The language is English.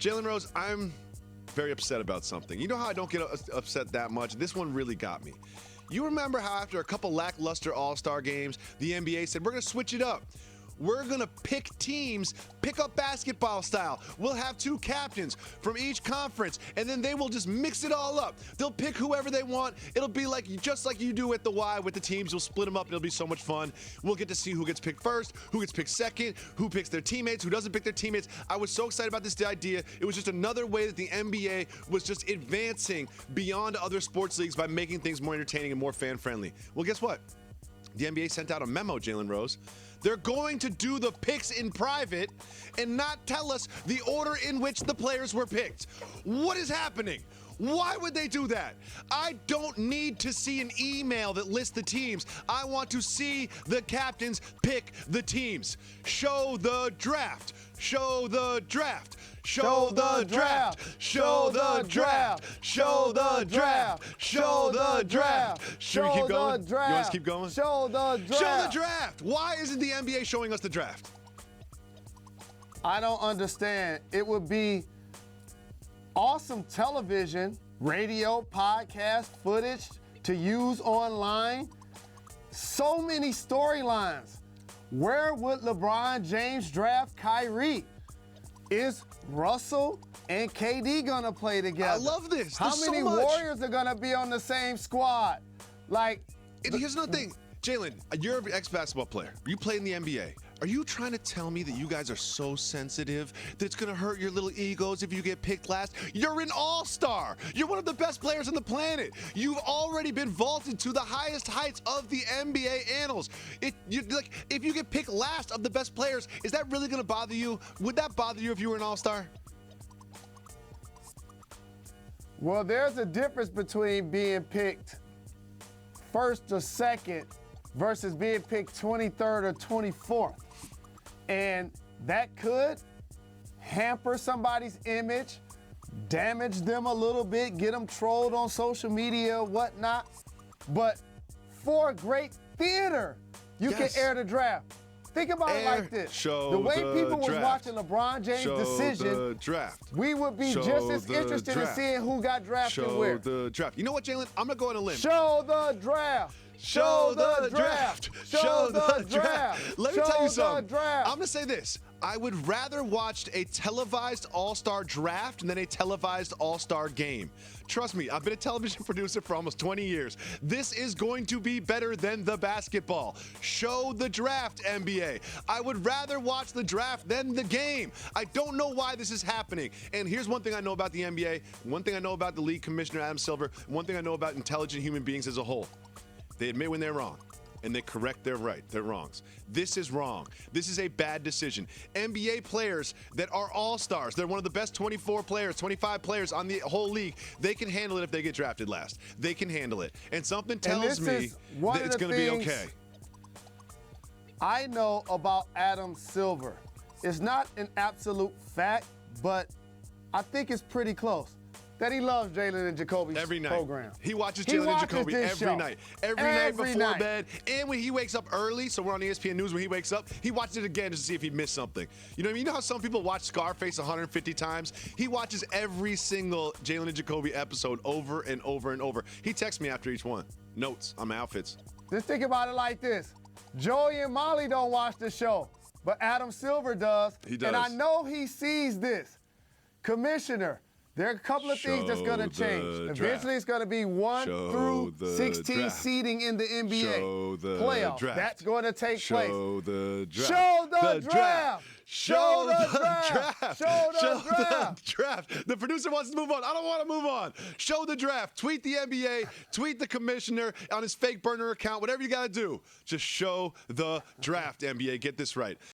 Jalen Rose, I'm very upset about something. You know how I don't get upset that much? This one really got me. You remember how after a couple lackluster All-Star games, the NBA said, we're going to switch it up. We're going to pick teams, pick up basketball style. We'll have 2 captains from each conference, and then they will just mix it all up. They'll pick whoever they want. It'll be like just like you do at the Y with the teams. You'll split them up. It'll be so much fun. We'll get to see who gets picked first, who gets picked second, who picks their teammates, who doesn't pick their teammates. I was so excited about this idea. It was just another way that the NBA was just advancing beyond other sports leagues by making things more entertaining and more fan-friendly. Well, guess what? The NBA sent out a memo, Jalen Rose. They're going to do the picks in private and not tell us the order in which the players were picked. What is happening? Why would they do that? I don't need to see an email that lists the teams. I want to see the captains pick the teams. Show the draft. Show the draft. Show the draft. Show the draft. Show the draft. Show the draft. Should we keep going? You want us to keep going? Show the draft. Show the draft. Why isn't the NBA showing us the draft? I don't understand. It would be awesome television, radio, podcast footage to use online. So many storylines. Where would LeBron James draft Kyrie? Is Russell and KD gonna play together? I love this. How There's many so much. Warriors are gonna be on the same squad? And here's another thing. Jalen, you're an ex-basketball player. You play in the NBA. Are you trying to tell me that you guys are so sensitive that it's going to hurt your little egos if you get picked last? You're an all-star. You're one of the best players on the planet. You've already been vaulted to the highest heights of the NBA annals. If you get picked last of the best players, is that really going to bother you? Would that bother you if you were an all-star? Well, there's a difference between being picked first or second versus being picked 23rd or 24th. And that could hamper somebody's image, damage them a little bit, get them trolled on social media, whatnot. But for great theater, you can air the draft. Think about it like this. The way people was watching LeBron James' decision, we would be just as interested in seeing who got drafted where. Show the draft. You know what, Jalen? I'm going to go on a limb. Show the draft. Show the draft. Show the draft. Let me tell you something. I'm going to say this. I would rather watch a televised all-star draft than a televised all-star game. Trust me, I've been a television producer for almost 20 years. This is going to be better than the basketball. Show the draft, NBA. I would rather watch the draft than the game. I don't know why this is happening. And here's one thing I know about the NBA, one thing I know about the league commissioner, Adam Silver, one thing I know about intelligent human beings as a whole. They admit when they're wrong, and they correct their wrongs. This is wrong. This is a bad decision. NBA players that are all-stars, they're one of the best 24 players, 25 players on the whole league. They can handle it if they get drafted last. They can handle it. And something tells me that it's going to be okay. I know about Adam Silver. It's not an absolute fact, but I think it's pretty close. That he loves Jalen Jacoby's program. He watches Jalen Jacoby every night. Every night before bed. And when he wakes up early, so we're on ESPN News when he wakes up, he watches it again just to see if he missed something. You know what I mean? You know how some people watch Scarface 150 times? He watches every single Jalen Jacoby episode over and over and over. He texts me after each one. Notes on my outfits. Just think about it like this. Joey and Molly don't watch the show, but Adam Silver does. He does. And I know he sees this. Commissioner, there are a couple of things that's going to change. Eventually, it's going to be 1 through 16 seeding in the NBA playoffs. That's going to take place. Show the draft. Show the draft. Show the draft. Show the draft. The producer wants to move on. I don't want to move on. Show the draft. Tweet the NBA. Tweet the commissioner on his fake burner account. Whatever you got to do. Just show the draft, NBA. Get this right.